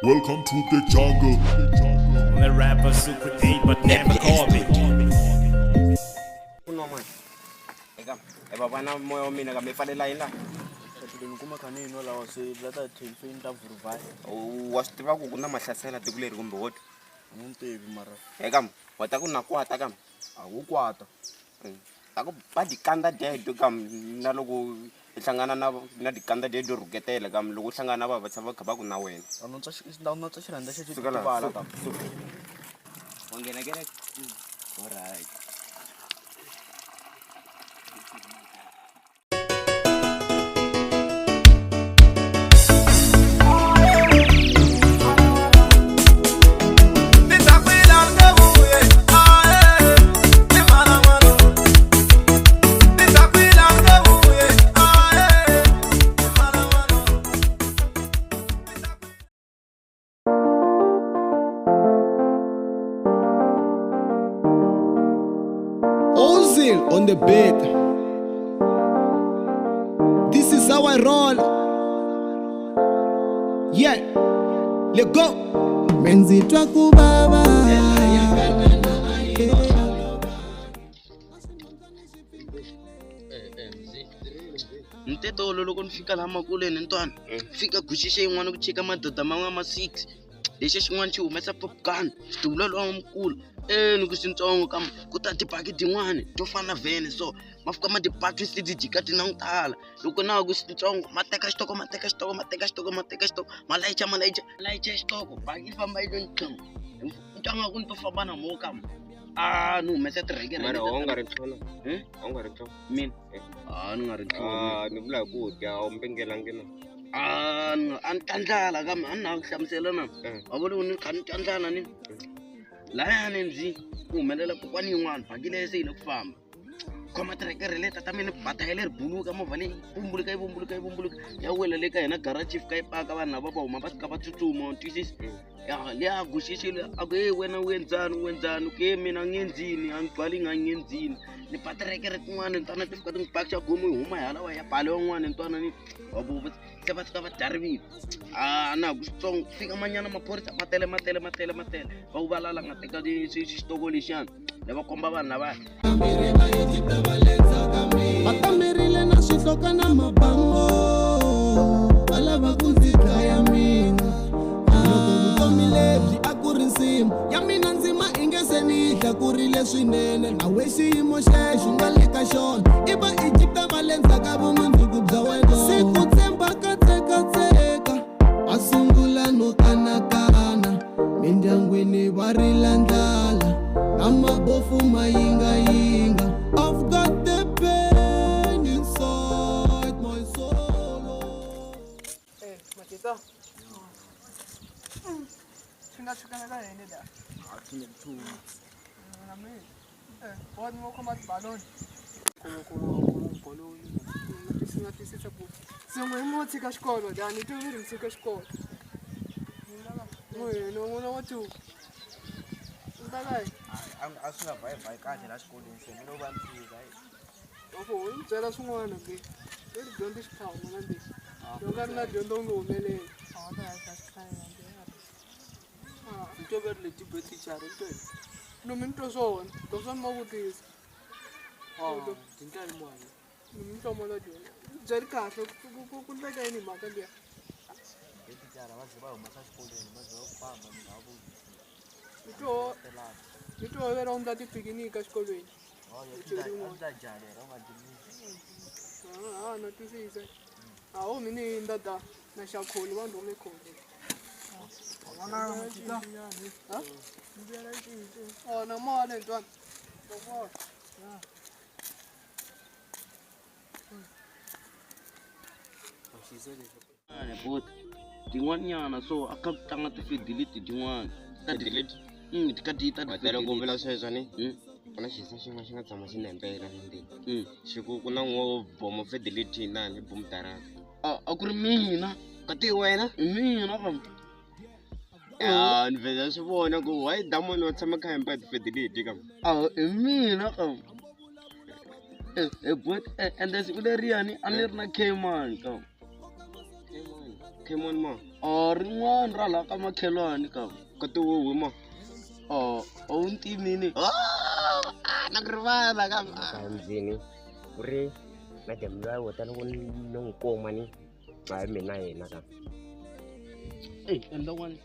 Welcome to the jungle. The rapper super 8 but never call me. Bana moya wa mina ka me falela ina Kuma kanino lawa se lata telephone ta vuruvai wa swi tiva ku ku na mahlasela tiko leri kumbe wot ntivi mara eka wa ta ku na kwata ka a wu kwata ta ku ba dikanda dedo ka na loko hlangana na dikanda dedo ruketela ka loko hlangana ba va tsava ka ba ku na wena anotsa xirhandza xa sukela xitibala ta wangena kere alright Ozil on the beat. This is how I roll. Yeah, let go. Menzitwa kubaba. Ntetolo loko ni fika laha makuleni ntwana fika guxishe yin'wana ku cheka madada man'wana ma 6 lexi xin'wana xi humesa popcorn xitulu lowa mukulu ni ku swintsongo kam ku ta tibaki tin'wana to fana vene so ma fika ma tibaki ti jika ti nangutala loko na ku swintsongo ma teka xitoko ma layicha xitoko baki famba yi ntlo ntanga ku ni to famba na mo kam ni humesa tirhekere mara wa nga ri tlhona wa nga ri tlhona mina ni nga ri tlhona ni vula ku dya u mpengelangi na an tandlala kambe a na ku hlamusela na wa vona ni kha ni tandlala ni laya ni ndzi ku humelela kokwani yin'wana baki leyi se yi le ku famba khoma tirekere leta ta mina bata yi leri buluka movha leyi bumbuluka ya wela le ka hina garage fika yi paka vanhu lava va huma va fika va tsutsuma twisisi liya guxixile a ku ye wena u wenzani ku ye mina ngenzini a ni twali nga ngenzini ni ba tirekere tin'wana ntwana ti fika ti n'wi pakisa gomo yi huma halawa ya bale wan'wana ntwana ni wabo se va fika va darivile na ku switsongo fika manyana maphorisa matele va ku valala nga teka xitoko lexiyani lava komba vanhu lavaya Vakamerile na swihloka na mabango. Va lava ku ndzi dlaya mina. Loko vutomi lebyi a ku ri nsimu ya mina ndzima i nge se ni yi hlakurile swinene. Nawe xiyimo xexo nga le ka xona i va Egypta va le ndzhaka vumundzuku bya wena. Siku tshemba ka tseka va sungula no kanakana. Mindyangwini va rila ndlala na mabofu mayingayinga. I've got the pain inside my soul. Matita. Shuka na yini da? Nami. What mo ko mat balon? Ko. Tisi sa bu. Sungwe mo tsika xikolo, dani tu ri tsika xikolo. No watu. Ndalai. a swi nga vayi kahle la xikolweni se no va mphika Loko u byela swin'wana ke i dyondza xiphama na ndzi loko ri na dyondzo u nge humeleli ntoveri leti be teacher ntoveri nomi ni twa swona loko swa ni ma vutisa tindlela mwana nomi ni twa mala dyondza byeli kahle ku ndleka yini hi mhaka liya teacher va ze va humesa xikolweni va ze va ku famba mindhavuko ni twa vera u ndla tipikinika exikolweni na twisisa awu mi ni ndada na xakholi wa ndome kholi na male ntwana but tin'wanyana so a ka tlanga tifidiliti tin'wana ti ka ti ta matele ku vula sweswo ni ku na xisa xin'wana xi nga tshama xi nembela ndzeni ku na n'wo bomo fidelity na ni boom daraka a ku ri mina ka ti wena mina kam ni vele swi vona ku why damoni wa tshama kha hemba fidelity kam mina kam but and siku leriyani a ni ri na Cayman kam Pokemon mo. rin'wana ra laha ka makhelwani ka Ka tihuhu mo. awuntimini na ku rivala ka Kandzini. Ku ri na demla wo tala ku nong koma ni. Hayi mina yena ka. endla n'wana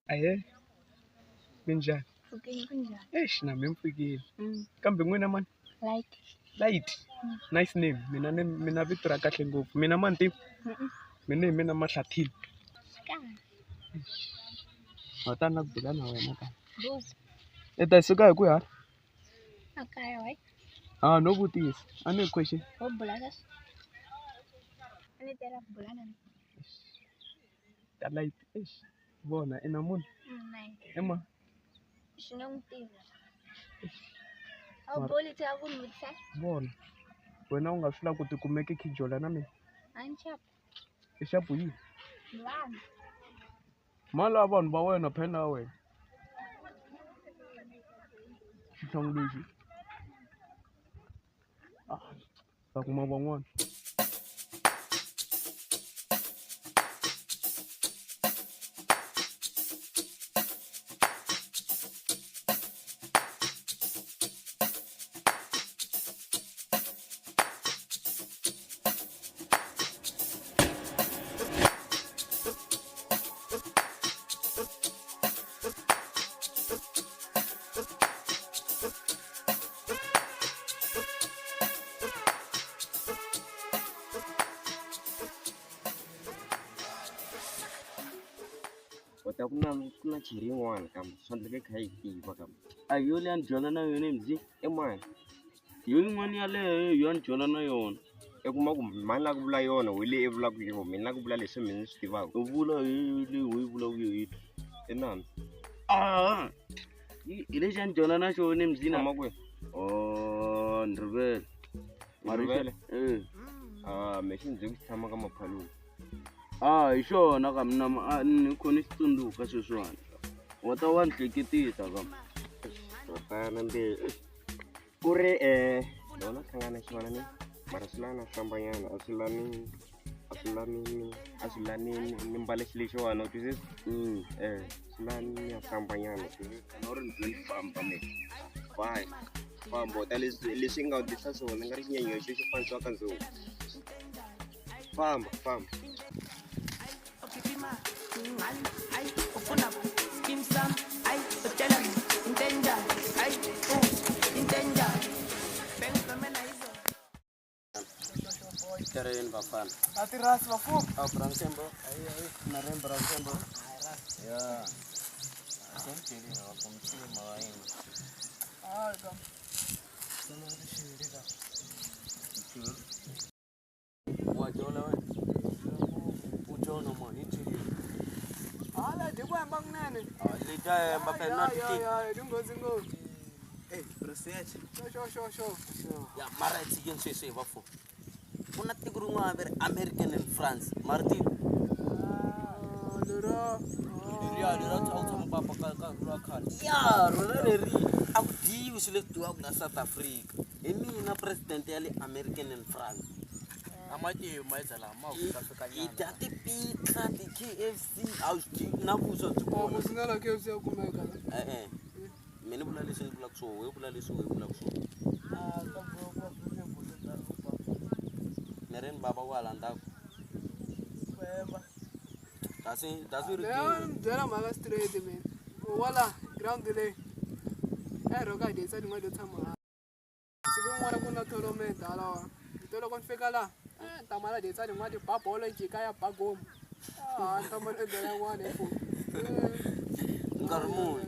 Aye. Minjani? Eish, nami mfikile. Kambe n'wina mani? Light. Nice name. Mina vito ra kahle ngopfu. Mina mani tivi? Mina Mahlathini. Wata na ku bula na wena ka. Ta suka hi ku ya? Makaya, right? No vutisa. A ni question. Oh, bulagas. Ani tera bulana. Ta light. Eish. Bona ina munhu. Nine. Ema. Shinongtivi. Awu boli ta ku nutsa. Bona. Wena u nga swi lava ku ti kumeke khijola na mina. Anchap. I xapu yini? Lwana. Mala vanhu va wena phela ya wena. Xihlangu lexi. Ta kuma van'wana. Wata kuna chiri n'wana kambe swandla ke kha yi tiva kambe. a yo leyi a ni dyondza na yona mzi Mani. yo yin'wana yaleyo yo a ni dyondza na yona I kuma ku mani la ku vula yona hi leyi i vulaka yona. Mina ku vula leswi mina ni swi tivaka. u vula hi leyi ho yi vulaka yona Inani. hi lexi a ni dyondza na xona mzini Mama kwe. ni rivele Rivele? mexe Ndzi ku tshama ka maphaloni. hi xona ka mina ni kho ni xi tsundzuka sweswiwani wa ta wa ni hleketisa ka Wata mbe. Ku ri lona hlangana xivana ni. Mara swi lana hlambanyana a swi lani ni mbale xi lexiwani u twisisa? Swi lani ya hlambanyana u twisisa? na ri ni bye ni famba me Bye. Famba u ta leswi nga ndlisa swona nga ri xinyenyeo xo xi fanisiwaka ndzungu. Famba. Terén bafana. Ati ras la fu. Bransembo. Na rem bransembo. Ya. Sente ni na pomsi mawaini. Kam. Wajona we. Ujona mo ni chiri. Ala de kwa mbangnene. Lita mbapena Ya, dingozi. Research. Sho. Ya mara tsigen sese bafo. Una tiguru ngwa ver American and France. Martin. Lura. Lura tsa papa ka khali. Ya, rona leri a ku divi swile tuwa ku South Africa. I mina president ya le American and France. Amati maizala ma ku fika nyana. Idati pizza, di KFC, austi na buso Oh, musingala KFC ya kumeka. Meni bula leswi bula ku so, we bula leswi we bula ku so. Neren baba wala ndako. That's what Dera maga straight man. Wala ground delay. Roka de sa dingo de tama. Siku ngwana kuna tolo me dala. Tolo kon fika la. Tamala de sa dingo de pa bolo jika ya bagom. Tamala de ya ngwane fu. ngarmu.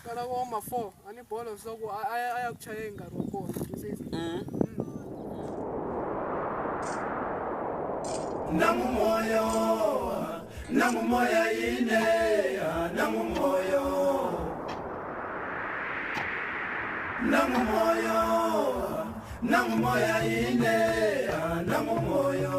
Kana ko ma 4 ani bolo so ko aya kuchaya ngaro ko. Namumoyo nangumoya ine nangumoyo nangumoya ine nangumoyo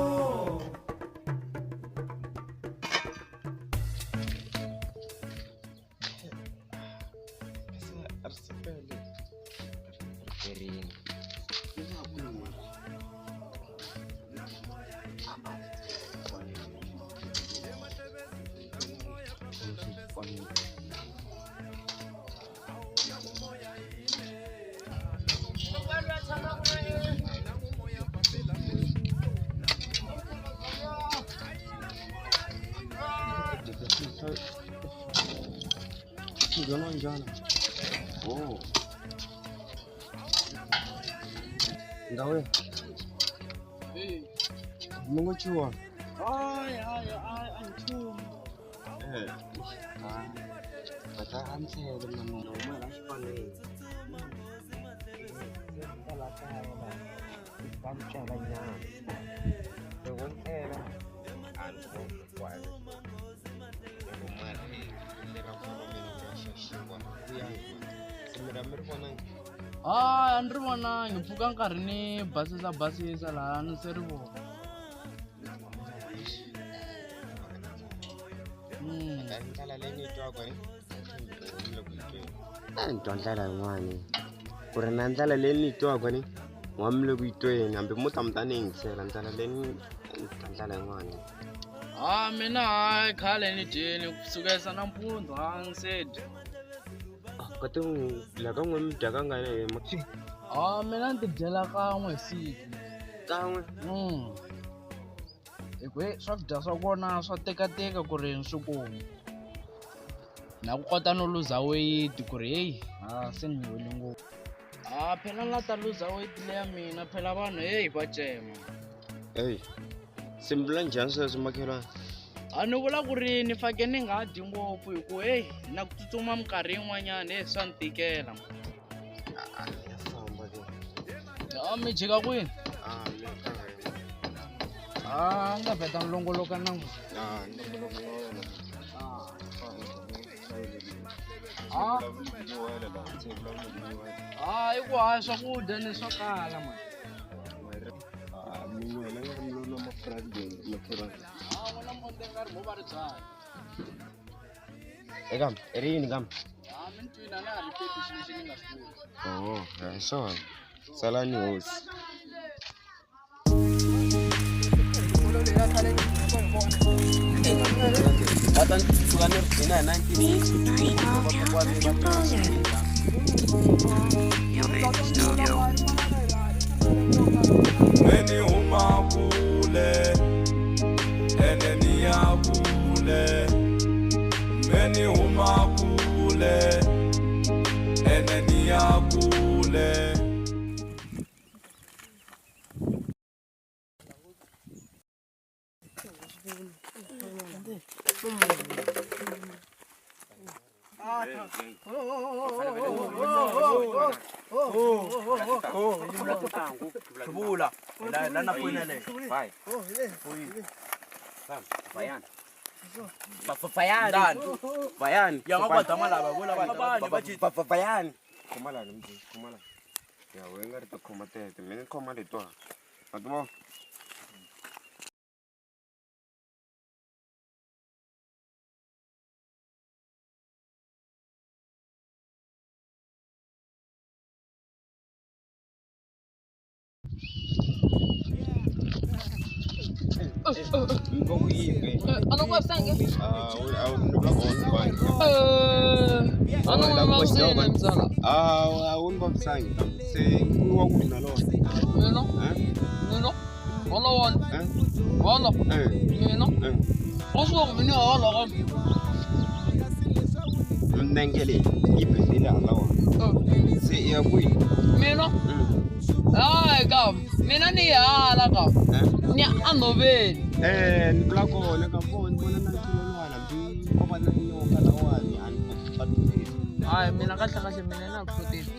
Oh. Ngawe. Mungu chua. Antum. Kata amse dengan nomor langsung ni. Kalau saya kan caranya. Dengan era antum kuat. Andri vona ngipfuka nkarhi ni basisa laha ni se ri vona. Ntwa ndlala yin'wani ku ri na ndlela leyi ni yi twaka ni n'wamile ku yi tweni hambi mo ta ni yingisela ndlela leyi ni ndlala yin'wani. Mina hayi khale ni dyeni kusukisa nampundzu ni se dya. Kati la ka n'we mi dya kangani hi ma Mina ni ti dyela kan'we siku. kan'we. Hikuva swakudya swa kona swa tekateka ku ri ni swi kuma. Na ku kota no luza weight ku ri hey se ni wele ngopfu. Phela ni la ta luza weight leya mina phela vanhu hey va cema. Hey, simbula njhani sweswo makhelwana? Ni vula ku ri ni fake ni nga dyi ngopfu hikuva hey na ku tsutsuma minkarhi yin'wanyana swa ni tikela. Ya famba ke. Mi jika kwini? Mi Nga vheta nilongoloka na n'we. I ku haya swakudya ni swo kala man. N'wina monde nkarhi mo va ri byala. Ekam, ri yini kam? Mi ni twini a na ha ripeti xilo lexi ni nga xi vula. Hi swona. Salani hosi. Meni umakule eneni yakule Meni umakule eneni yakule Bula. Lana puina le. Vai. Bayan. Bayan. Yang apa tamala ba bula ba. Bayan. Kumala mji, kumala. Ya wenga rito komate, mimi koma leto. Atumo. Ano ko sange? Mina ni hala ka. Ni anoveli. Ni blako le ka phone bona na tshilwana mbi ko ba na yo ka lawani ani ba tu. Ai mina kahle mina na kuhloteli.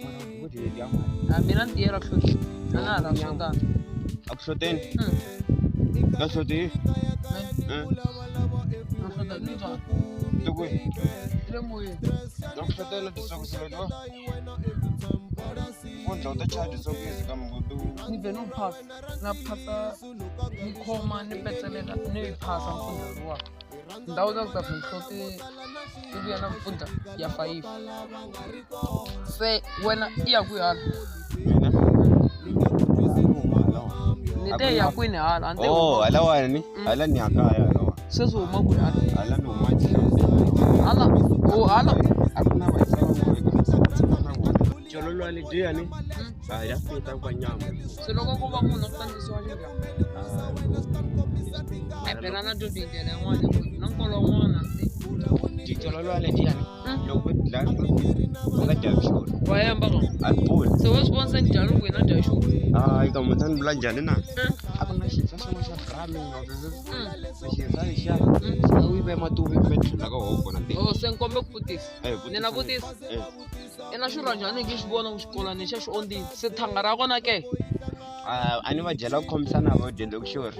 Mara ku di ya ma. Mina ntiyela kuhloteli. Ana ra swota. Akushoteni? Ka shoti? Tata ni njhani? Loko Le moyeni. loko fetela tisokisi letiwa kondla u ta chaya tisokisi ka mbutu Ni ve no phasa. Na phasa ni khoma ni petselela ni phasa mfundla luwa. Ndhawu ta ku ta nhloti vuya na mpfundla ya 5. Se wena I ya kwihi hala? Ni te ya kwini hala? Ante oh alawana ni ala ni akaya alawa sweswi huma kwihi hala? ala ni huma Chihlawuhlawu Hala? Oh hala? a ku na vayisava jolo ledyiya ni ya fita kwa nyama Se loko ku va munhu a ku tangisiwa njhani? Phela na to tindlela yin'wana ku na nkolo wun'wana jolo ledyiya ni loko dla u nga dya xona wa yemba ka a boli se wa swi vona se njhani ku na dya xona eka mutani vula njhani na a ku na xisa xin'we xa framing xisa lexiya xi wu yive matuvi metla ka hoko na oh se nkombe ku vutisa ni na vutisa I na xurha njhani ngi xi vona ku xikolani xa xi ondini se thanga ra kona ke a ni va byela ku khomisana va dyendze ku xori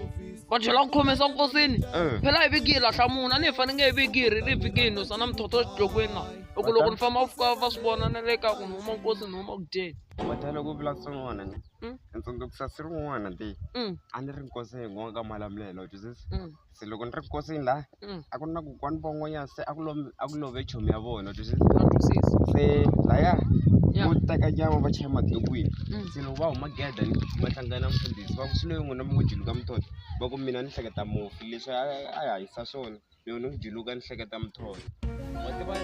va chela ku khomesa nkosini phela hi viki hi lahla munhu a ni hi fanenge hi viki hi ri vhikini no sana mithotho xitlokweni na loko loko ni famba fika va swi vona na le ka ku ni huma nkosi ni huma ku dyeni mata loko u vula swin'wana ni ntsundzukusa si rin'wana ti a ni ri nkosi hi n'waka malamulelo twisisa se loko ni ri nkosini laha a ku na kokwani van'wanyana se a ku love chomi ya vona twisisa se laya ku teka nyama va chaya matekwini se loko va huma geda ni va hlangana mfundhisi va ku swi loyi n'wina mi ngo jiluka mithotho va ku mina ni hleketa mufi leswi a hahisa swona loko ni ku jiluka ni hleketa mithotho wa tiva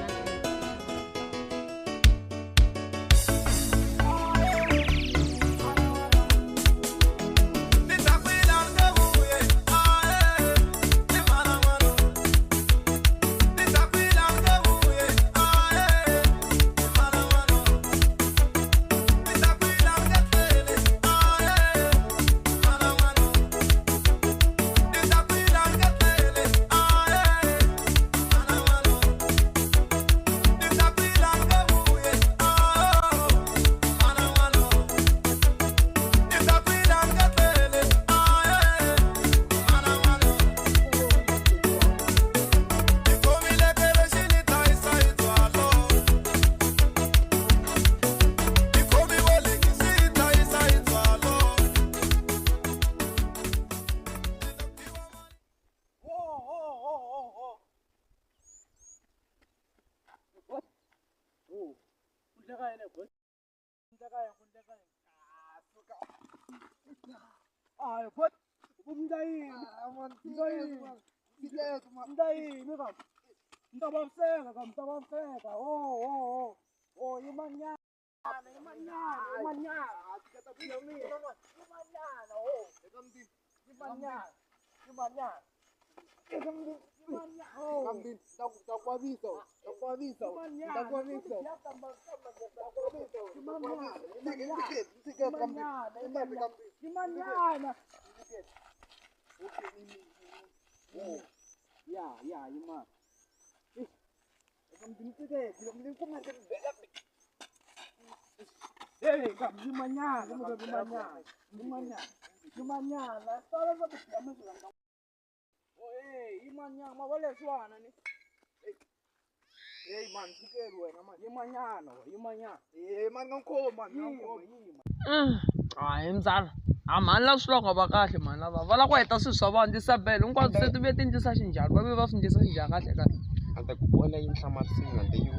hayi mzala a mhani lava swi loko va kahle mhani lava va lava ku heta swilo swa vona tisabele hinkwaswo se ti vuye ti endlisa xinjhani va ve va swi endlisa xinjhani kahle kahle a ta ku vona yi nhlamarisini ante yi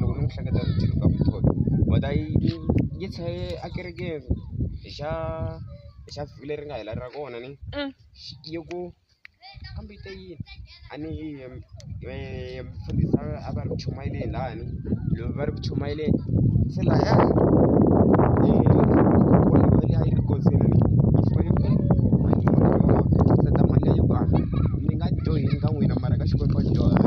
loko ni n'wi hleketa ni jiluka mithotho wata yi tshaye a kerekeni hi xa vhiki leri nga hela ra kona ni yi ku kambe yi te yini a ni mfundhisi a va ri chumayeleni lahani loko va ri ku chumayeleni se laya mali a yi ri kosini yi fike seta mali leyi ku ni nga dyohini ka n'wina mara ka xikwembu a dyoha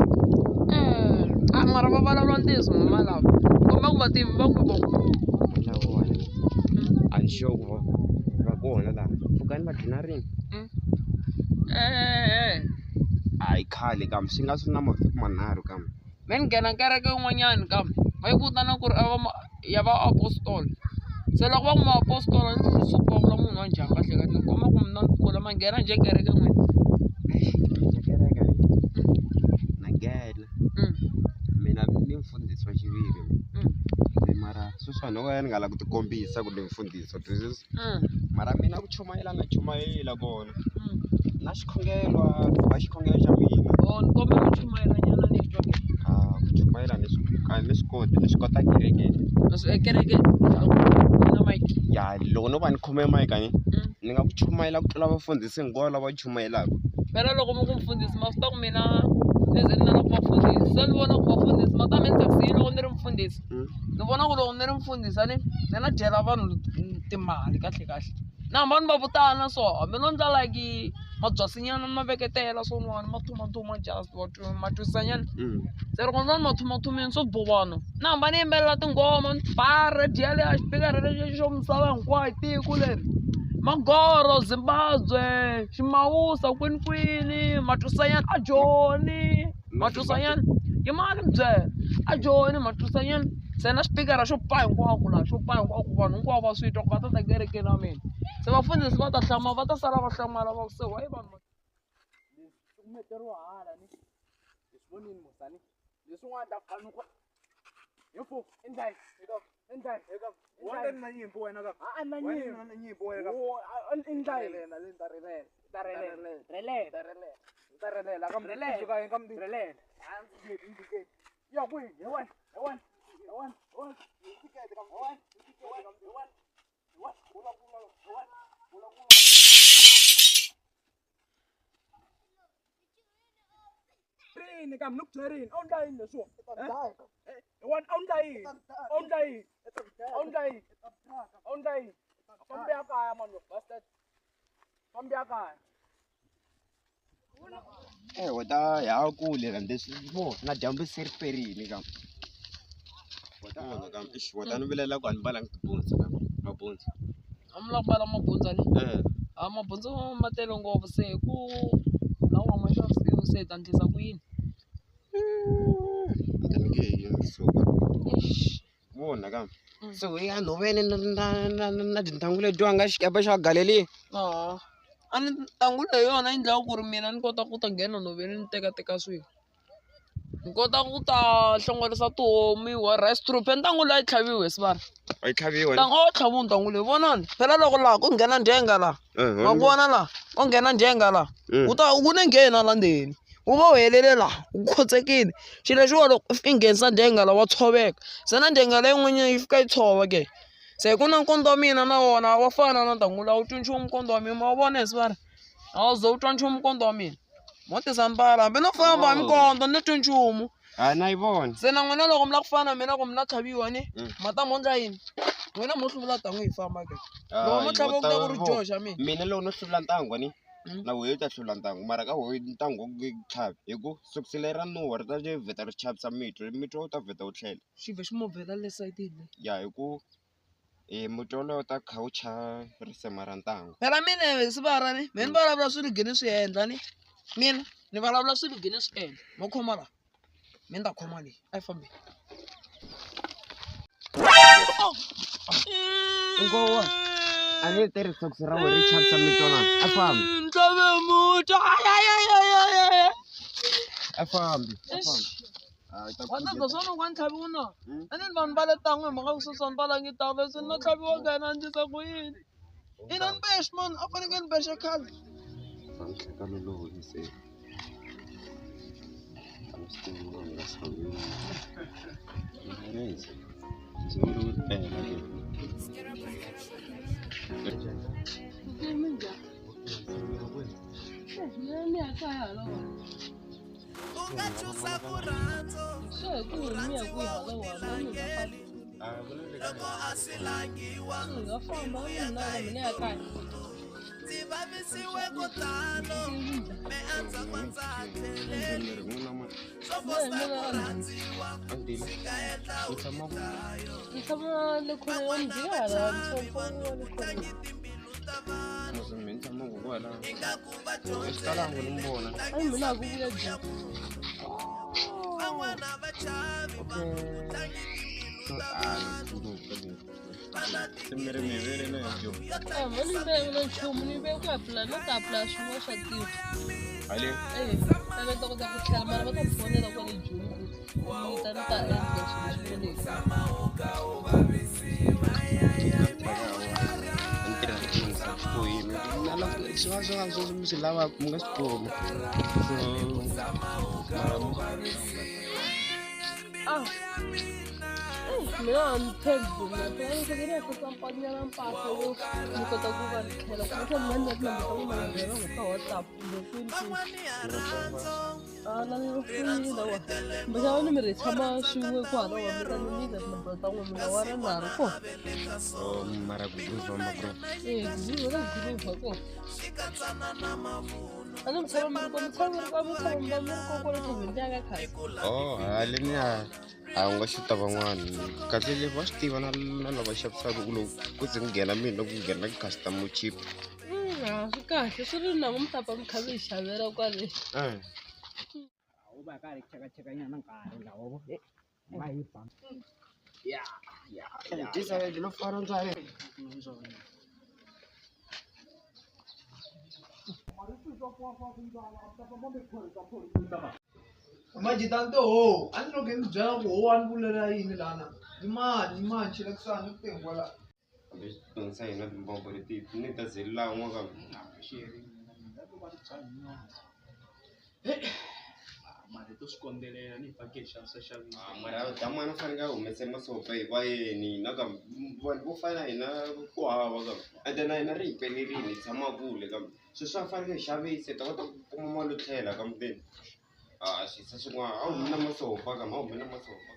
mara va vulavula ntiyiso mama lava komba ku va tivi va ku lawona a ni sure ku va kona laha pfukani va dlina rini hayi khale kambe swi nga swi na mavhiki manharhu kambe me ni nghena kereke yin'wanyani kambe va yi vitana ku ri ya va apostol se loko va ku ma apostol a ni swi ku va vula munhu wa njhani kahle kahle ni komba ku mina ni kula ma nghena njhe kereke n'wina kereke mfundhisi wa xiviri mara sweswiwani no ka ni nga lava ku ti kombisa ku ni mfundhisi mara mina ku chumayela na chumayela kona na xikhongelwa wa xikhongelo xa mina ni kombe ku chumayela nyana ni twa ke ku chumayela ni swi kota kereke kereke na mic ya loko no va ni khome mic ni nga ku chumayela ku tlula vafundhisi hinkwavo lava chumayelaka phela loko mi ku mfundhisi ma swi ta ku mina ni ze ni na ku vafundhisi se ni vona ku vafundhisi ma ta mi ni tsakisile loko ni ri mfundhisi ni vona ku loko ni ri mfundhisi ni na dyela vanhu timali kahle na hamba ni va vutana so hambi no ndla like mabyasinyana ni ma veketela swin'wana ma thumathuma just ma twisanyana se loko ni ma thumathumeni swo bovana na hamba ni yimbelela tinghoma ni ba radio leya xipikara lexi xo misava hinkwayo tiko leri Magoro, Zimbabwe, Ximawusa, kwini, Matusayan, Ajoni, Matusayan, Yamani Bze, Ajoni, Matusayan, Sena speaker, a shop pine, Wakula, shop pine, Wakuan, Wava sweet of Bata, the Gary Kinamin. So I found this Bata Shama, Bata Sarava Shama, so why about this one in Musani? This one that can you put in that. Indai, wala na nyimbo wena ka. Na nyimbo na nyimbo wena ka. Indai na rele. La kam rele ka kam di rele. An indicate. Ya boy, one. Indicate kam one. Train kam look train. Ondai in the show. One ondai. Pambia kaya man bastard. Pambia kaya. Wata ya kule and this mo na jambe serperini kam. Wata kam ish wata no bilela ku anbalang tibunza kam. Mabunza. Amla bala mabunza ni. Mabunza matelo ngopfu se ku lawa mashafu se tantisa ku yini. Wona kam so ya novene na dintangule dwanga xikepe xa Galilee ani tangule yona indlela ku ri mina ni kota ku ta nghena novene ni teka swilo ni kota ku ta hlongorisa tihomi wa rice troop ntangule yi tlhaviwe sivara yi tlhaviwe tlhaviwe ntangule vonani phela loko laha ku nghena ndyenga laha ma vona laha ku nghena ndyenga laha ku ne nghena la ndzeni u va u helele laha u khotsekile xilo lexiwa loko i nghenisa ndyenga la wa tshoveka se na ndyenga leyi n'wanyana yi fika yi tshova ke se ku na nkondo wa mina na wona wa fana na ntangula wu twi nchumu nkondo wa mina ma wu vona hi sivara a wu ze wu twa nchumu nkondo wa mina mo tisa mbala hambi no famba hi mikondo ni twi nchumu na yi vona se na n'wina loko mi lava ku fana na mina ku mi na tlhaviwa ni ma ta mo ndla yini n'wina mo hluvula ntangu hi famba ke loko mo tlhava ku ta ku ri joxa mina loko no hluvula ntangu ni na wehe ta hlula ntangu mara ka wehe ntangu tlhavi hi ku sukuselera nuwa ri ta vheta ri chavisa mitwa u ta vheta wu tlhela xivhe xi movhela le sayitini ya hi ku mutwa lowu ta kha wu cha risema ra ntangu phela mina sivara ni mina ni vulavula swilo gini swi endla ni mina ni vulavula swilo gini swi endla mo khoma laha mina ni ta khoma leyi a yi fambi ngowa a ni tirhi sokisi ra wehe ri chavisa mitwa na a fambi ntave muta a fambi wata swona kwa ni tlhaviwa na a ni vanhu va le tan'we hi mhaka ku sweswiwani va langi tangu leswi ni na tlhaviwa ka yena ndlisa ku yini ina ni bexe mani a fanekele ni bexe khale nhlekalo lowu ni se a ni swi tivi wa nga sawini ngereza ndzi ri wu tela ungachusa kurhandzo loko a swi langiwa dzivavisiwe kutano me andza kwandzakheleni swo posta ku rhandziwa swi nga endla udlayo ulangi timbilu ta vanhu ingaku van'wana va chavi tlangi timbilu ta vanhu nchumu ni ve ku apula no ta apula swin'wana swa tiko ale va ta kota ku tlhela mara va ta ku fonela kwale Joni ku ni ta endla swilo swi lavaka mu nga swi kumi mina a ni tshembi mina phela ni hleketa ku kampanyana mpahla yo ni kota ku va ni tlhela ku tlhela mani na tinambara ta n'wina ya nghena ka WhatsApp kumbe kwini na ni fonini lawa kumbexana ni mi ri tshama swin'we ku hala wa mi ta ni nyika tinambara ta n'wina mina wa ra na ha ri kona mara ku gruva magro guruva na guruva ko a ni mi tshama mi ri ko mi tshama mi ri ko kwale tivhindaka khale haleni a wu nga xuta van'wana kasi leswi va swi tiva na lava xavisaka ku loko ku ze nghena mina ku nghena customer chip swi kahle swi ri na mi ta pa mi kha mi hi xavela kwale uba karhi chekachekanyana nkarhi lawa vo va hi ba tisavele lo fara ntswale Majitante ho, ani lo ke byela ku ho ani vulela yini lana. Ni mani chela kusana ku tengwa la. Donsa hina timbombo leti ni ta zela n'wa ka mali to swi kondzelela ni package xavisa mara damana fanele humese masofa hi vayeni na ka vanhu vo fana hina ku hava ka ende na hina ri hi pelerini hi tshama kule ka swi swa fanele hi xavise ta kota ku kuma mali tlhela ka muteni swisa swin'wana a wu humi na masofa ka ma humi na masofa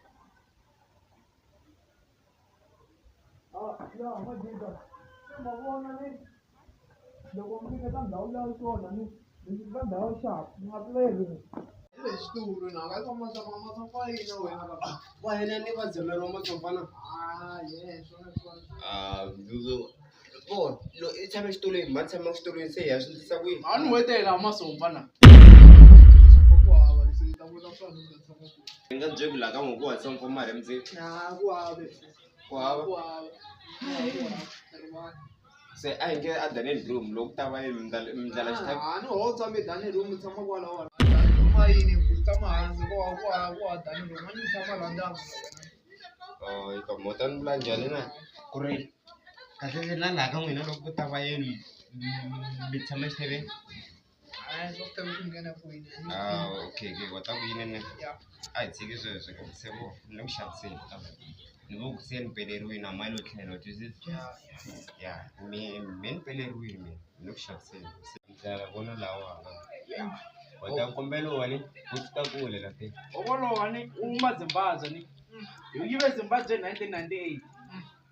Ya majita. Ma vona ni. Loko mi ka ndhawu ya swona ni ka ndhawu sharp nga play Lesitulu na ka masofa yini wena ka. wa hina ni va dzemeriwa masofa na Yes, vo lo i tshame xitulweni ma tshama xitulweni se hi ya swi ndlisa ku yini a ni wetela masofa na. hi nga byeki laha ka n'wi ku hatsa mfo mali emdzeni Ku hava. ku hava se a hi nge a dining room loko ku ta va yini mi ndlela xithavi Ni ho tshame dining room tshama kwalaho. Ma yini ku tshama hansi ku dining room ni tshama la ndyangu. hi ka mota ni vula njhani na ku ri kahle na laha ka n'wina loko ku ta va yini mi tshama xithaveni Swo tshama ku nghena kwini. okay wa ta ku yini ne a hi tshiki sweswo se vo ni le ku xaviseni ni vo ku se ni peleriwini a mali yo tlhela u twisisa ya mi ni peleriwini mina ni le ku xaviseni se ndlela vona lawa wa ta kombela wani u ta kule la te okolova ni uma Zimbabwe ni hi yive Zimbabwe 1998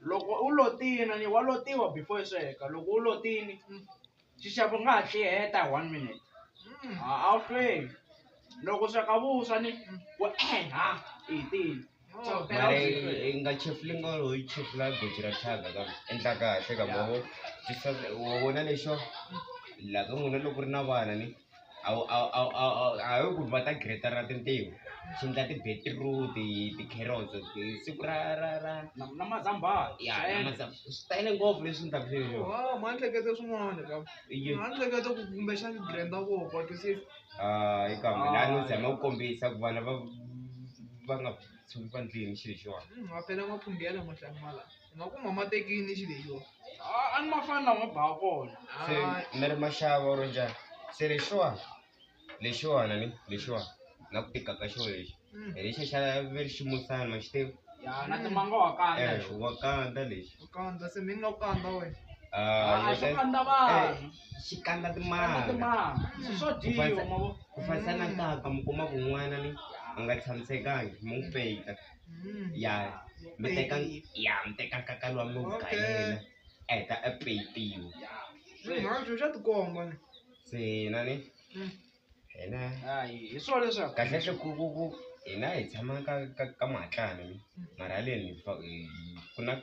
loko u lotina ni wa lotiwa before sweka loko u lotini xixavo nga hatli heta 1 minute a wu hlweli loko sweka vuswa ni ku hi tini mara nga chefuli nga ho yi chefula goji ra thyaka ka endla kahle ka mavo wa vona lexo laha ka n'wina loko ri na vana ni a hi ku va ta greta ra tintiho xi endla ti-beetroot ti-carrots siku ra na mazambhala swi tayile ngopfu leswi ni ta ku sweswo Ma ni hleketa swin'wana ka. Ma ni hleketa ku kumbexani grenda voko wa twisisa. hi kambe laha ni tshama ku kombisa ku vana va nga tshuki va ndlini xilo lexiwani Ma phela ma phungela mahlanga mala. Ma ku mama tekini xilo lexiwa. a ni mafana na n'wabhaa kona se mi ri maxava ro njhani se lexiwana ni lexiwani na ku tika ka xo lexi hi lexi xa ve ximusana ma xi tivi ya na timanga wa kandza wa kandza lexi Kandza se mi nga kandza wena. swo kandza vanhu xi kandza timanga swo dyiwa mavo ku fanisa na nkaka mi kuma ku n'wana ni a nga tshamisekangi mi n'wi peyita mi teka nkaka luwa mi wu galela a heta a peyitiwa Xo xa tikomba ni. se na ni hina hi swo leswaku kahle ku hina hi tshama ka mahatlana ni mara haleni ku na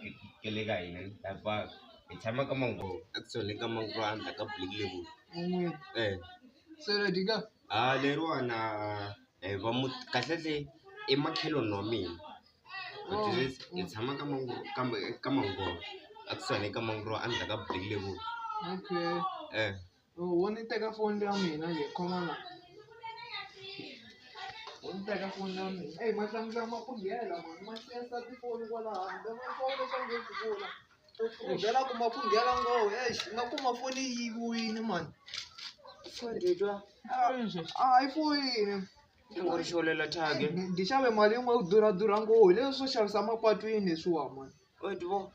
kele ka hina ni lava hi tshama ka mango actually ka mango andla ka Black Label Un'we. Se le dika. leriwana va mu kahle le i makheloni wa mina hi tshama ka mango actually ka mango andla ka Black Label Okay. Wo ni teka foni ya mina le khoma na. Unteka foni ya mina. Hey, mahlangisa maphungela man. Masiyasa tifoni kwala handle. Mafoni swa nge swi vula. Ngela ku maphungela ngo, nga kuma foni yiviwini man. iPhone. ngori xolela thage Ndi xave mali yin'we yo durha ngopfu leswi swo xavisa mapatwini leswiwa man. otivo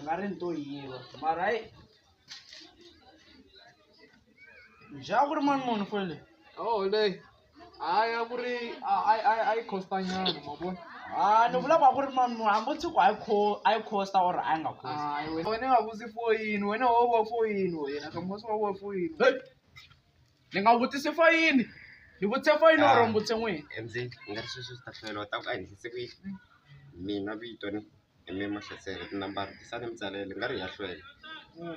nga ri nto yiva mara hayi njha ku ri mani munhu foni leyi Leyi. A ku ri a yi costa nyana ma vona. ni vula ku a ku ri mani munhu hambi tshiku a yi costa or a yi nga costa Wena nga vusi foyini, wena wo wa foyini wena. Kamosi wa foyini. ni nga vutisi foyini ni vutise foyini or mbutse n'wina emzi nga ri sweswo swi ta hlwela ta ku a hi ndlise kwihi mina vito ni mi mahlasela tinambara tisani mi tsalele nga ri ya hlwela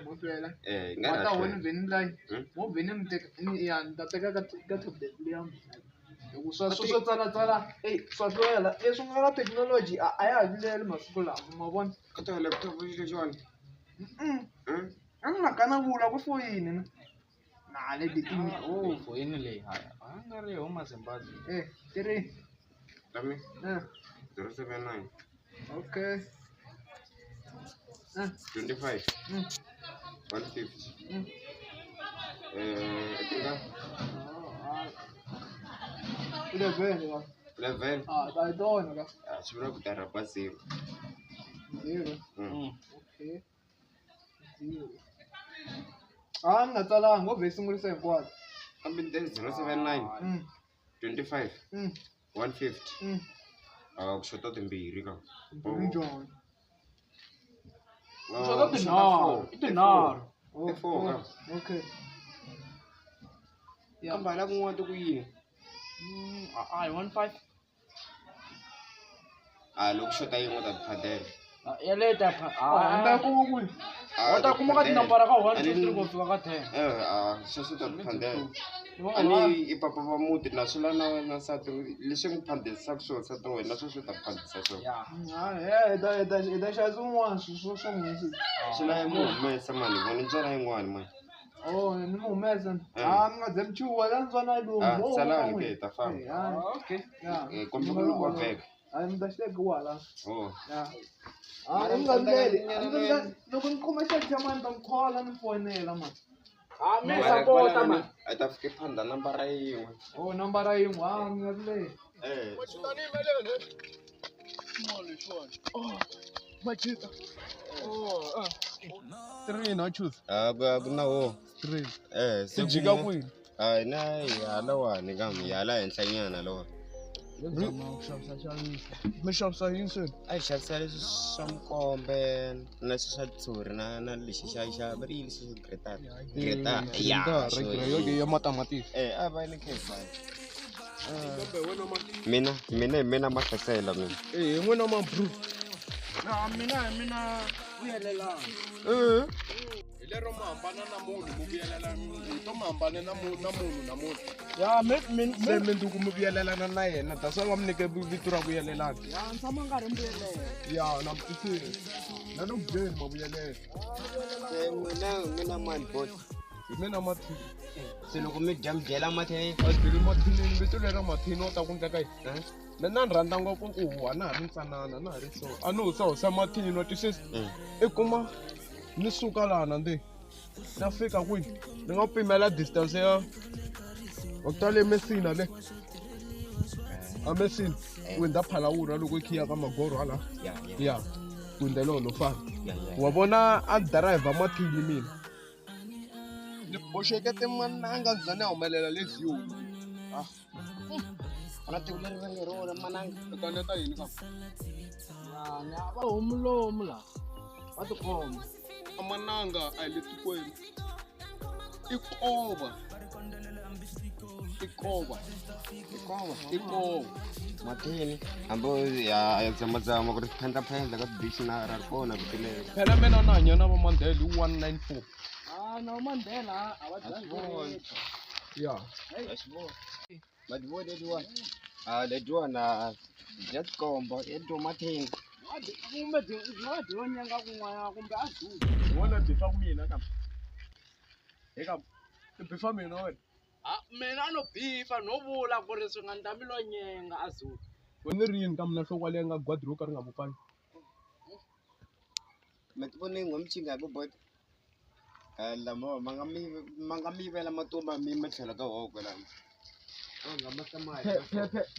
Mo hlwela. nga ri ya Mata wena hlwela vheni line. Mo vheni mi teka ya ni ta teka ka tablet liya. Loko swo tsala swa hlwela. Leswi nga na technology a ya ha vileli masiku lawa ma vona. ka to laptop xilo xona A nga kana vula ku foyini na. Na le ditini. foyini leyi haya a nga ri huma zimbabwe Tiri. lami 079 Okay. 25 150 etinga 11 11 ta tona ka. swi vula ku ta rhaba 0 0. Okay. 0. Ni nga tsalanga ngo vhe sungurisa hinkwato. kambe 079 25 150 ku xota timbirhi ka Njani? Xota tinharhu i 4 ka Okay. kambe hala kun'wana ti ku yini a hi 15 loko xota yin'we ta tiphadela yaleyo ta Ta kuma kwihi? u ta kuma ka tinambara ka 1 2 3 ku fika ka 10 sweswo ta tiphandela ani i papa va muti na swila na wena nsati leswi n'wi phandelisaka swona nsati wa wena sweswo ta phandisa swona Hi ta xava swin'wana swo n'wisi. swi la mu humesa mani vona byala yin'wana mani Ni mu humesa. Ni nga ze mchuwa la ntswana lomu. salani ke ta famba Okay. kombe ku loko veka Ni ta xiteka wala. oh Ni nga vileli. Loko ni kuma xa mani ta ni khola ni fonela mani. mi sapota man a ta fika phanda nambara yin'we Nambara yin'we. Ni nga vileli. Machita. 3 no choose. ku na wo 3. se Jika kwini. hayi na hala wani kambe hala henhla nyana lowa Mi xavisa yini se? a hi xavisa leswi swa mukombe na leswi swa tshuri na lexi xa va ri yini leswi Yoke ya matamatisi. a va ni khefa mina mahlasela mina Hi n'wina ma bro. mina vuyelelana Hi lero ma hambana na munhu mu vuyelelana. To ma hambane na munhu na munhu. ya Se mi nduku mi vuyelelana na yena. That's why va mi nyike vito ra vuyelelana. ya ntshama nkarhi mbuyelelo Ya na kutisini. Na no game ma vuyelela. mina mani bot Hi mina mathini. se loko mi dya mi dyela mathini A bili mathini vito lera mathini o ta ku ndleka yini? Mina ni rhandza ngopfu ku a na ha ri ntsanana na ha ri so. A ni husa mathini no twisisa. I kuma ni suka lana ndi. Na fika kwini? Ni nga pimela distance ya Okutale Messina le. A Messina. Wenda Phalaura loko i khiya ka Magoro hala. Ya. Kwinde lo fana. Wa vona a driver mathini mina. Ni boxekete mananga ndzana humelela leswiyo. na tivuleri va nge rona mananga Kaneta yini ka? ni va humulomu la va tikhoma Amananga a hi le tikweni. I kova. mathini hambi ya tsamazama ku ri phendaphendla ka bichi na ra ri kona vutilelo Phela mina na hanya na va Mandela 194. na Mandela a va dyangi Ya. madivona lediwana bya tikombo i do mathini kumbe nga dyiwa nyanga kun'wana kumbe a dzuka Wona byi swa ku mina ka. Eka bifa mina wena mina no bifa no vula ku ri swi nga ndla milonyenga azulu wena ri yini ka mina nhloko leyi nga gwadi ro ka ri nga mupfani mi ti vone ngomchinga hi bobot lama ma nga mi yivela matomba mi ma tlhela ka hoho kwelani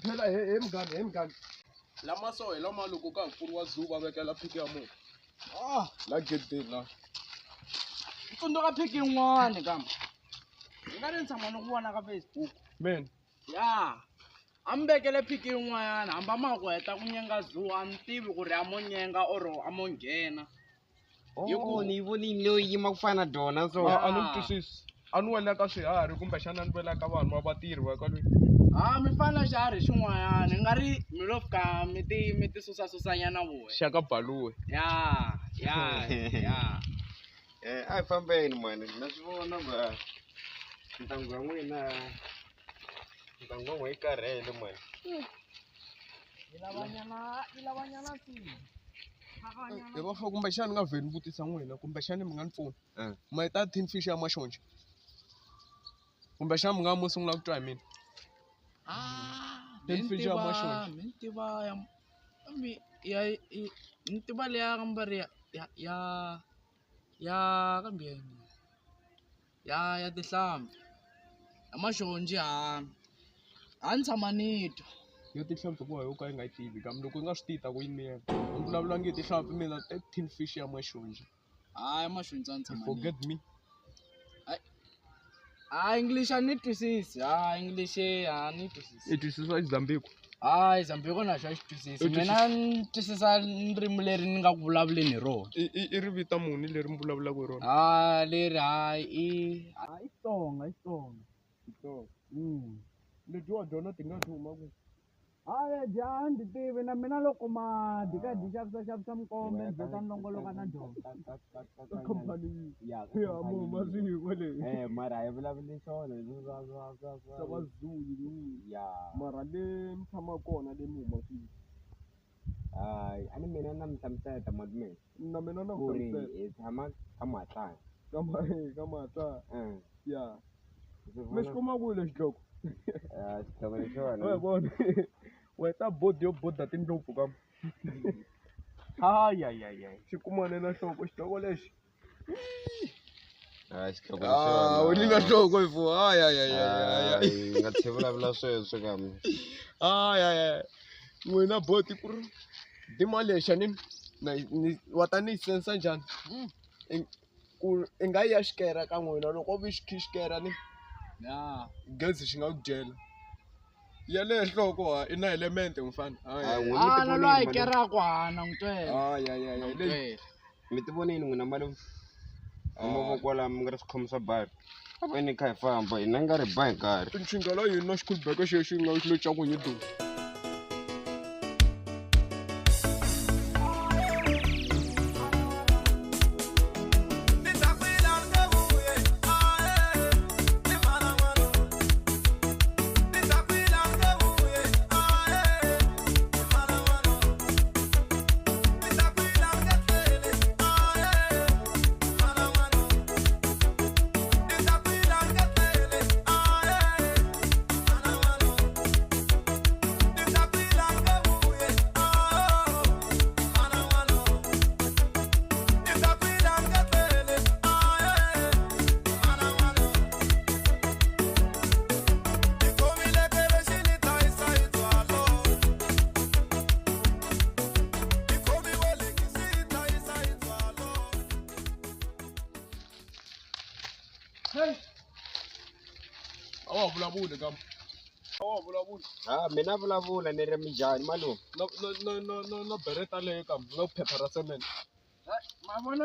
phela he mgani lama so hi lama loko ka ha pfuriwa zoo va vekela phiki ya munhu la gedeni la tsundzuka phiki yin'wani kama u nga ri ni tshama ni ku vona ka Facebook man ya a mi vekele phiki yin'wanyana hamba ma ku heta ku nyenga zoo a ni tivi ku ri a mo nyenga or a mo nghena ni yi vonini leyi yima ku fana na dona so a ni twisisi a ni wela ka swiharhi kumbe xana ni vela ka vanhu va vatirhi va ka lweyi mi fana xiharhi xin'wanyana nga ri mi lo fika mi ti susasusanyana voya xa ka baluwe ya a hi fambeni mani na swi vona va ntanghu ya n'wina ntanghu wa n'we yi karhele mani yi lavanyana swi hi va fa kumbe xana ni nga vheli ni vutisa n'wina kumbe xana mi nga ni pfuna ma heta tin fish ya maxonja kumbe xana mi nga mo sungula ku twa hi mina tin fish ya maxonja mi tiva ni tiva leya kambari ya kambeni ya tihlampfi ya maxonji a ni tshama ni twa yo tihlampfi ku va yo ka yi nga yi tivi kambe loko yi nga swi tita ku yini yena ni vulavula nge tihlampfi mina tin fish ya maxonja ya maxonji a ni tshama forget me English a ni twisisi English a ni twisisi i twisisa xizambiko xizambiko na xo xi twisisi mina ni twisisa ririmi leri ni nga ku vulavuleni hi rona i ri vita muni leri mi vulavulaka hi rona leri i Xitsonga leti wa dyona ti nga duma ku a ndi tivi na mina loko ma di ka di xavisa mikombe ni beta nongoloka na dyona khampani ya mo maziko leyi mara a hi vulavuli swona swa vazulu mara le ni tshama kona le mi huma kwihi a ni mina na mi hlamusela madumeni na mina na ku ri hlamusela hi tshama ka matlanga ka matla ya mi xi kuma kwihi lexi hloko xitlhoko ni xona wa vona weta bodi yo boda tindlopfu kam xi kumane na nhloko xitlhoko lexi xitlhoko ni xona u ni na nhloko hi fu hi nga tlhe vulavula sweswo kambe n'wina boti ku ri dima lexa ni wa ta ni sensa njhani ku i nga ya xikera ka n'wina loko vi xikhi xikera ni gezi xi nga ku dyela ya le nhloko i na element mfana na lo hakera kwana n'wi twela mi ti vonini n'wina malume amavoko lama mi nga ri swikhomi swa bari ni kha hi famba hina nga ri ba hi nkarhi tincingela yini na xikhulubeka xexi nga xilo xa ku nyidu vulavula kam vulavula mina vulavula ni ri mi njhani malume na bereta leyo kam na phepha ra cement mavona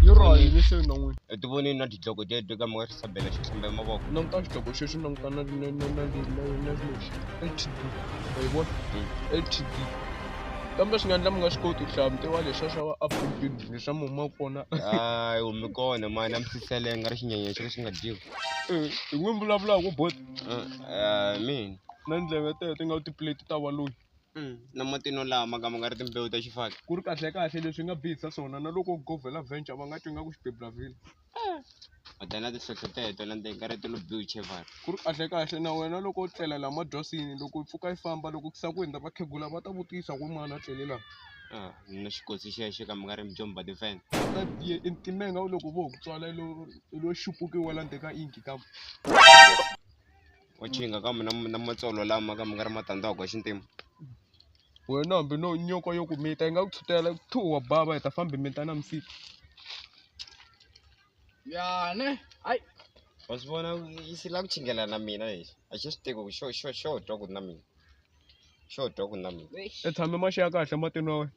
yo rahi leswi na n'wina hi ti vonini na tidloko teto ka mi nga swi sabela xi hlambe mavoko languta xidloko xexi languta na lexi LTD hi vona LTD kambe swi nga endla mi nga swi koti ku hlaya mitiwa lexa xa va-abdin leswi mi huma kona hayi humi kona mani a mi sisele nga ri xinyenyeni xo ka xi nga dyiwi hi n'wi vulavulaka bot mina na ndleve teto ti nga tiplate ta valoyi na matino lama ka ma nga ri timbewu ta xifaki ku ri kahle leswi nga bihisa swona na loko govela venture va nga twi nga ku xibeblavile Matana tihlohloteto na nkarhi ti lo biwi chevari. Ku ri kahle na wena loko u tlela la madyasini loko u pfuka yi famba loko ku ku endla vakhegula va ta vutisa ku n'wana a tlele laha. Na xikosi xexo ka mi nga ri mjomba defend. Intimenga loko vo ku tswala lo xupukiwa la ndeka inki ka. Wa chinga ka na matsolo lama ka mi nga ri matandza kwa xintima. Wena hambi no nyoka yo ku mita yi nga ku tshutela thu wa bava yi ta fambi mita na msiku. Yane, ai. Wa swi vona yi la ku chingela na mina lexi. A xi swi teki ku xo twa ku na mina. Xo twa ku na mina. E tshame maxi ya kahle matini wa wena.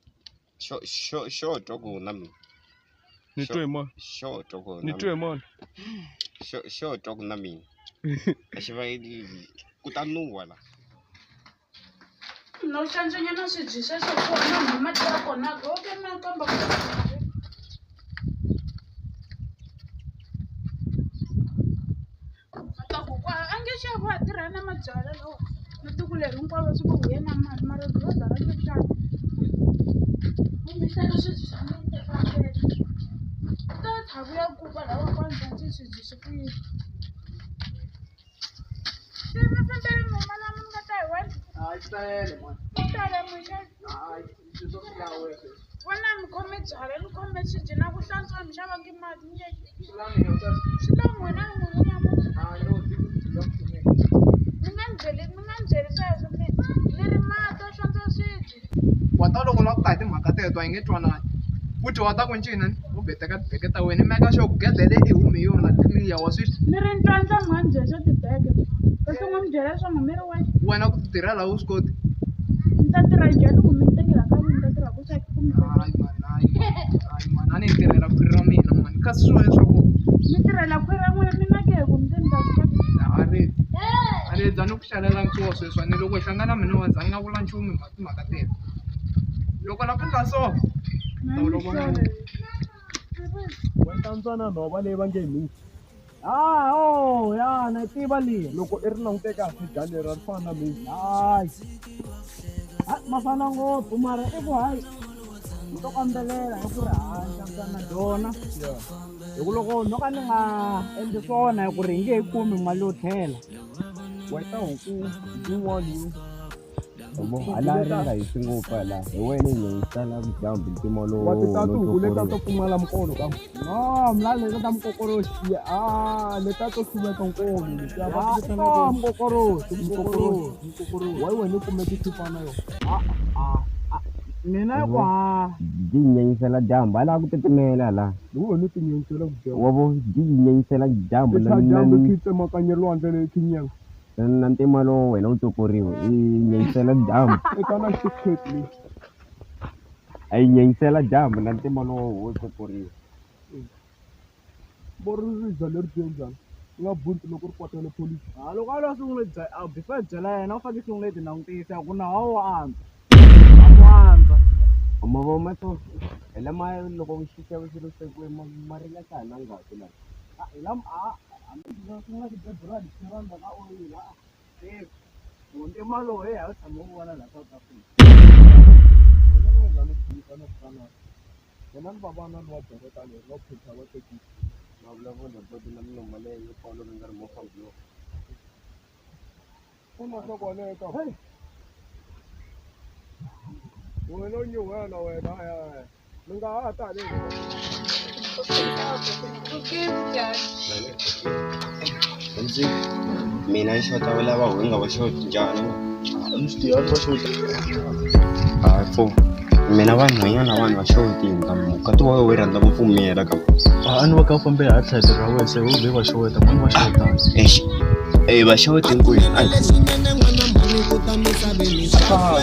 Xo twa ku na mina. Ni twe mani. Xo twa ku na ni twe mani. Xo twa ku na mina. A xi va ku ta nuwa la. No hlantswanya na swibyi sweswo kona mati ya kona goke na kamba ange xava a tirha na mabyala lawa na tiko leri hinkwavo swi ku huye na mali mara groza ra xixana umisela swibyi swa mitefambele ta thavu ya kuva lawa kwandzanzi swibyi swi kuyini se mafambele mama lama nga ta hi wena Tayele man. tale muxaka Swilo swo fika wewe. wena mi khome byala ni khome swibyi na ku hlantswa mi xavangi mati Sulani yo ta. swi lo n'wina ni n'wini nyamusa No, lo kume. mi nga ni byeli sweswo ni ri mati a hlantswa swibyi Wata loko la ku ta hi timhaka teto a yi nge twanani. Futhi wa ta ku ncina u beteka tibeke ta wena meka sure ku gedele i humi yona clear wa swi ni ri ni twa ndza mi nga ni byeli swa tibeke kasi n'wi mi byela swa mami ri wexe wena ku tirhela u swi koti. ni ta tirha njhani ku mi tekela ka mi ta tirha ku swaki ku mi Hayi man a ni tirhela ku ra mina man kasi swo leswaku mi tirhela khwiri ra n'wina mi na ke ku mi te ni ta swaki a ri za ni ku xalela nkuwa sweswi ni loko hi hlangana mina wa za ni nga vula nchumu hi timhaka teto loko la ku nga so Wantantsana nhova leyi va nge miti. Ya na tiva leyi. Loko i ri langute kahle dyani ra ri fana na miti. Hayi. Mafana ngopfu mara i ku hayi. Ni to kambelela hi ku ri hanya na dona. Hi ku loko no ka ni nga endli swona hi ku ri hi nge yi kumi mali yo tlhela. Wena huku yin'wana Ala ri nga hi singopfa la. Hi wena yi sala mjambi ntimo lo. wa titatu huku leta to pfumala mkolo ka. No, mlalo leta ta mkokoroshi. Leta to hluveka nkolo. Mkokoroshi. Why wena u kume tithipana yo? Mina ku ha. Di nyenyisela dyambu ala ku titimela la. Loko wena ti nyenyisela ku dyambu. Wa vo di nyenyisela dyambu Dyambu ki tsemakanye lwandle le kinyang. na ntima lo wena u tsokoriwa i nyenyisela dyambu. Eka na xikheti. A yi nyenyisela dyambu na ntima lo wo tsokoriwa. Boririza leri dyondzana. Nga bunti loko ri kwatela police. Loko a lo sungule before byela yena u fanele sungule ti langutisa ku na wa antswa. Mavo mato elama loko xixevo xilo sekwe marila ka na ngati la. Lam sungula ti bedroom ti randa ka oyila. Wonke malo he ha tshama u vona la South Africa. Wena ni va vana ni wa byereka leri va phutha va tekisi. Ma vulavula bodi na mina mali yo polo mi nga ri mo fambiwa. Kuna soko le ka. Wena u nyuhela wena mi nga ha ta le. Ndzi mina ni xota va lava hu nga va xoti njhani. Ni swi tiya va xota. Fo mina vanhwanyana vanhu va xoti ka ti wa we rhandza ku pfumela ka. A ni va ka fambe ha tlhela ra wena se u ve va xota mani va xota. Va xoti nkulu. Swinene n'wana mhani ku ta misaveni swa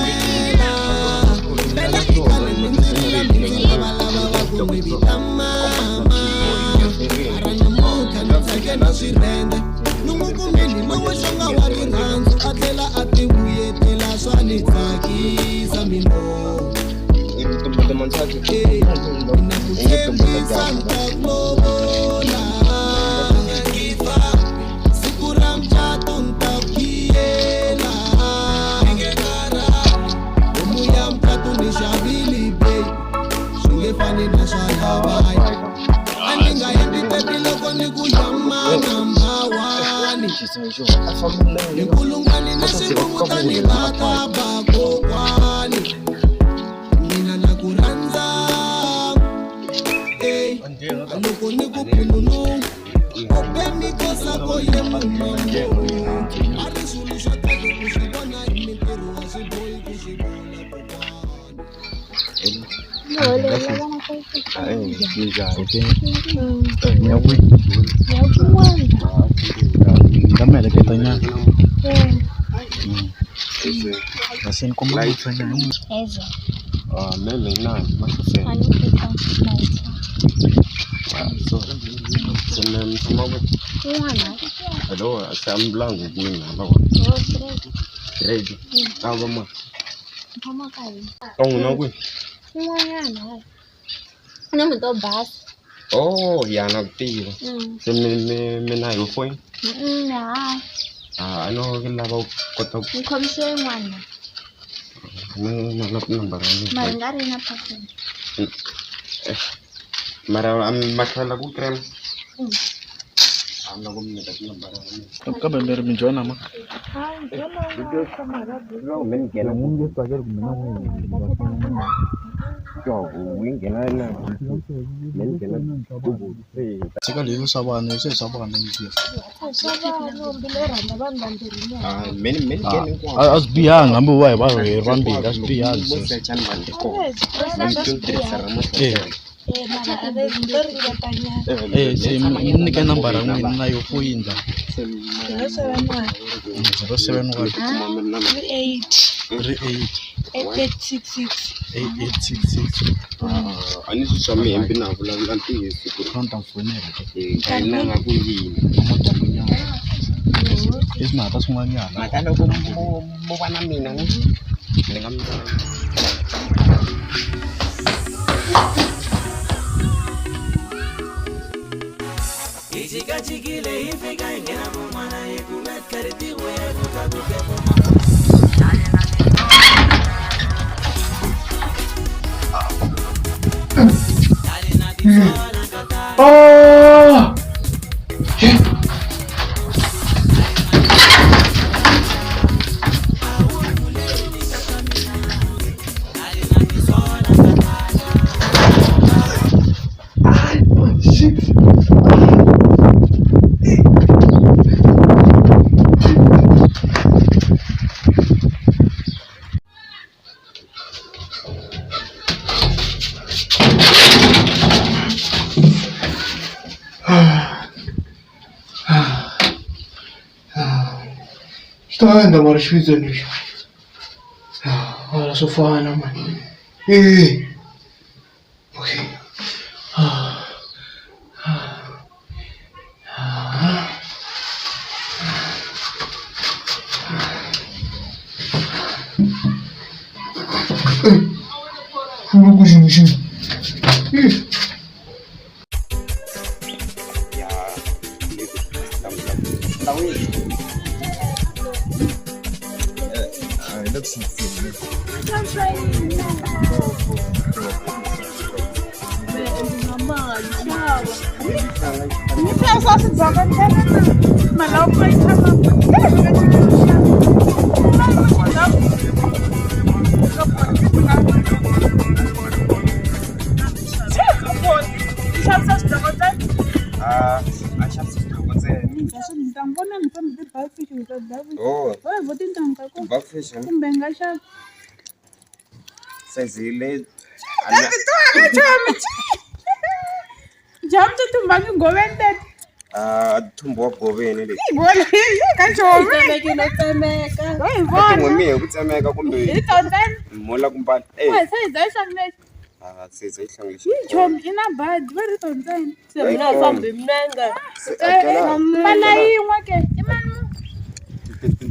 na swirende nungukumeni lowo xonga wa rirhandzu a tlhela a ti vuyetela swa ni tsakisa minomo na ku tshembisa nta kulovola siku ra mcato nta khiyela homu ya mcato ni xavili baby swi nge fani na swa lavaya a ni nga endli teti loko ni ku inkulungwane nasibongotani baka bakokwani mina nakurhandza loko ni ku pununu kopeni kosako ye mumambo a ri swilo swa kahle ku swi vona hi mintirho wa swibohi ku swi vona Hello, I'm blank with me now. Ready? Now, mama. Oh, yeah, not tea. So, me na your phone. I know you love what to come share one. No, not number. Margarina person. Mara, I'm Macala good cream. I'm not going to get number. Come and let me join them. I need to show me and be now. It's not as one yard. I can't go more than a minute. Oh! Sto avendo amore sfido di lui. La sofana, ma. Ok. Não consigo.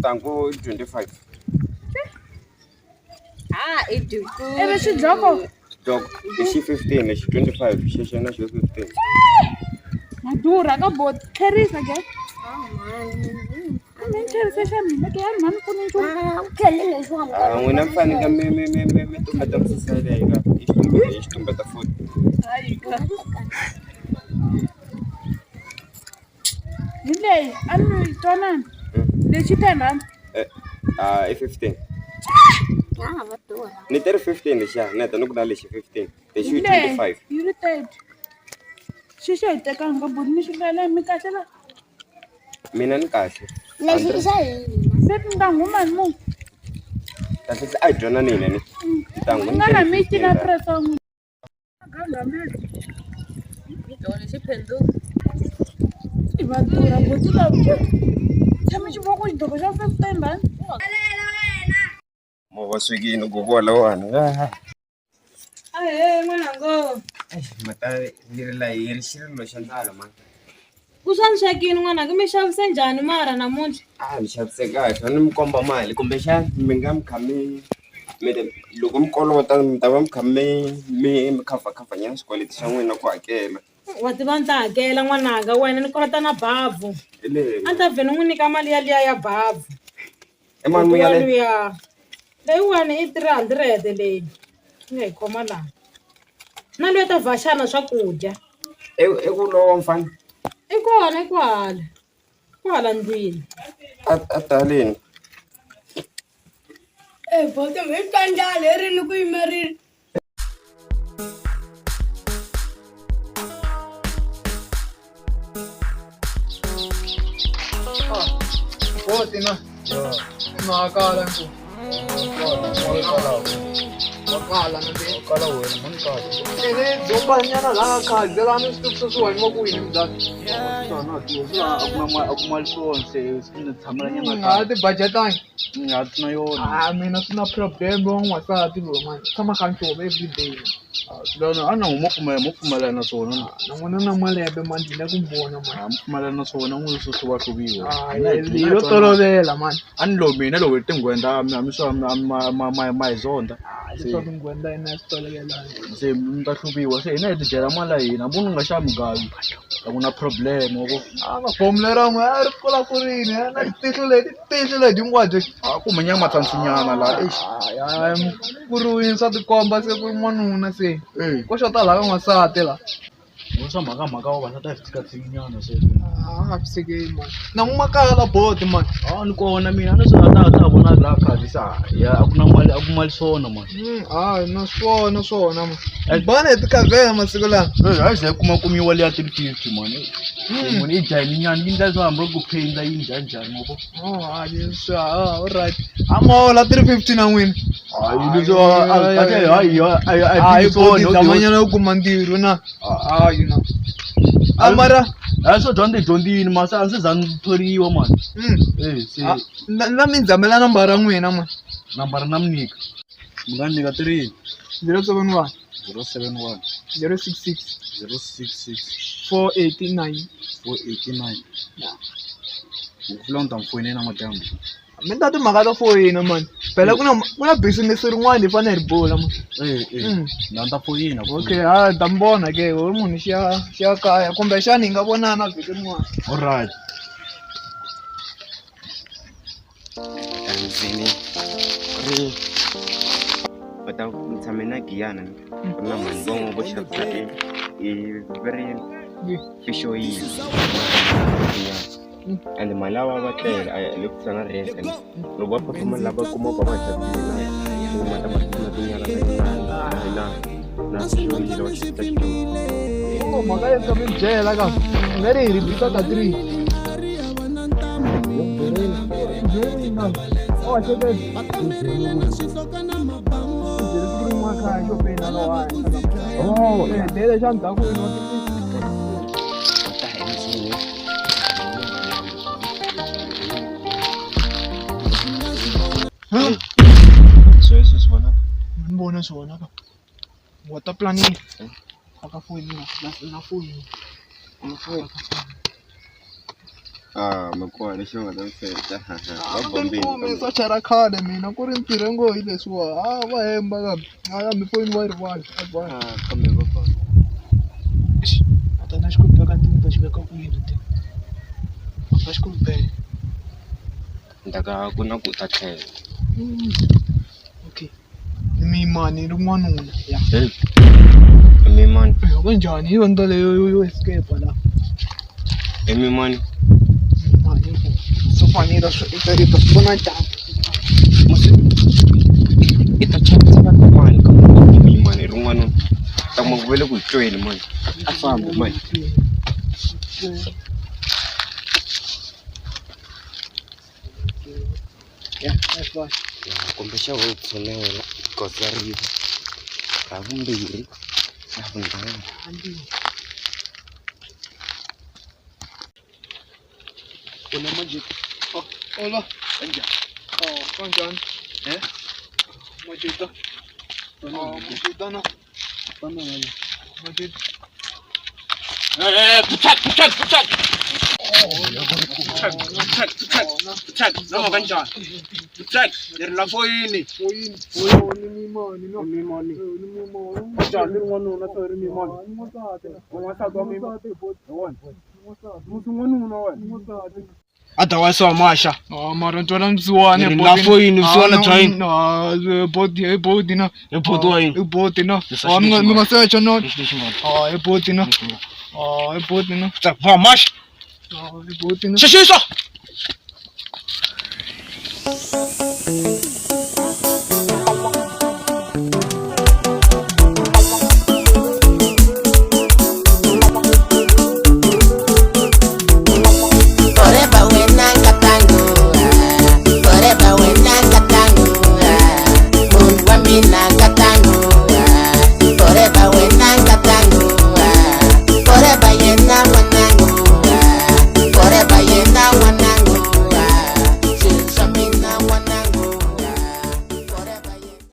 Tango 25. She dog. Dog, is she 15? Is she 25? She's 15. Madura ka bot carries again. When I'm finding a me to better society, it's to better food. Nile, I'm Tonan. lexi 10 rand I 15 Ah, va durha. ni teri 15 lexiya ni heta ni ku na lexi 15 lexi le 25 yi ri 30 xi xi hi tekanga budi mi xi lela mi kahle la mina ni kahle Lexi i xa hina. se ti nga huma ni munhu kahle a hi dyona ni hina ni ntangu nga na mi cina presa n'wini gangamela i va durha budi lawa tshama xivoko xidoko xa 15 rand mo va swekini ku vola wani ahe n'wanango mata yi ri la yi ri xirilo xa ndlala man ku xanisakini n'wananga mi xavise njhani mara namuntlha ni xavise kahle ni mi komba mali kumbexani mi nga mi kha mi loko mi kolota mi ta va mi kha mi khavhakhavhanyana swikweleti swa n'wina ku hakela wa tiva ni ta hakela n'wananga wena ni kolota na bavhu a ni ta vhele n'wi nyika mali yaliya ya bavhu luya leyiwani i 300 leyi ni nga yi khoma laha na luya ta vhaxana swakudya i ku lowa mfana i kona i kwala ndlwini a taleni bote mi tandala leri ni ku yimerile Bote na. Nakakala ko. Wakala na din. Wakala wena man ka. Zoba niya na lang ka. Dala mo sa suwan mo kuwi ni dad. Ako malsuon sa thamala niya Ate budgetan. Ngathi na yona. Mina sina problem bong wasati bro man. Kama kanto every day. Lona ana mupfumela na swona Nangona na malebe man dina kumbona man. mupfumela na swona n'wi susu wa hluviwa Yo tolovela man. ani lo mina loko tingwenda mi swa ma izonda Leswaku ngwenda ina sitolovela. se mi ta hluviwa se hina hi tidyela mali ya hina munhu nga xa mugavi a ku na problem oko Bomlera mo ari kola kurini na tihlo leti ngwaje. kumbe nyama tsantsinyana la Kuruwini swa tikomba se ku n'wanuna se. Ko xota lava n'wansati la. swa mhaka wa vana ta hi tikatsinyana se Hapiseke man. Nangumakala la bote man. ni kona mina ni swi ta vona la khadi sa ya a ku na mali a ku mali swona man No swona man. Bana hi tikavela masiku lama. hayi ze kuma kumiwa liya 350 man munhu i dya hi nyana yi ndla swo hamba ku phinda yi dya njhani moko Alright. Amola 350 na n'wina. hayi zamanyana u kuma ntirho na. You know. Amara hayi swo dyondzini masa a ndzi za ni thoriwa mani na mi ndzamela nambara ya n'wina man. nambara na mi nyika mi nga nyika 3 071 071 066 066 489 489 ku vula ni ta mi foyinela madyambu mi ta timhaka ta foyina man. Phela ku na business rin'wana hi fanele hi bula man. na ni ta foyina Okay, ta mi vona ke u munhu xiya kaya kumbe xani hi nga vonana vhiki rin'wana. alright ndzeni ri va ta tshame na giyana ku na mani von'we vo xavisa very fisho yini ende mali lava va tlela a le ku sana rent loko va performa lava kuma va va xavile na mata va kuma tinyala na fisho yini va xavisa Mhaka yo mi byela ka u nga ri hi ribisa ka 3. sweswo swi vonaka Mi vona swona ka. Wata planini. Aka foyini na foyini. makuwa lexi nga ta mi feta va bombini swa chara khale mina ku ri ntirho ngo hi leswiwa va hemba ka mi foyini wa yi rivala kambe va bomba ata na xikulupe ka ntini ta xi veka kuyini ti a xikulupe ndaka ku na ku ta tlhela okay mi mani rin'wanuna ya mi mani ku njhani hi yona leyo yo escape la mi mani mani so fanira ita pfuna dyambu. I ta chavisana mani ka mani mani rin'wana ta ku vele ku tweni mani a fambi mani. Kumbe xa wo pfunela goza riva ra vumbirhi na vunharhu. Kuna majid. Ola. Kanjani? Majid. Majid na. Majid. Putak. Nama kanjani? Putak. Dari la foyini. Ni mani. Jali ngonu na tori ni mani. Ngwasa do mi. Ata wasa masha. Mara ntwana mziwane bot. Lafo yini mziwane train. Bot ina. Bot wa yini. Bot ina. Mga search no. Bot ina. Bot ina. Ta masha. Bot ina. Shisha.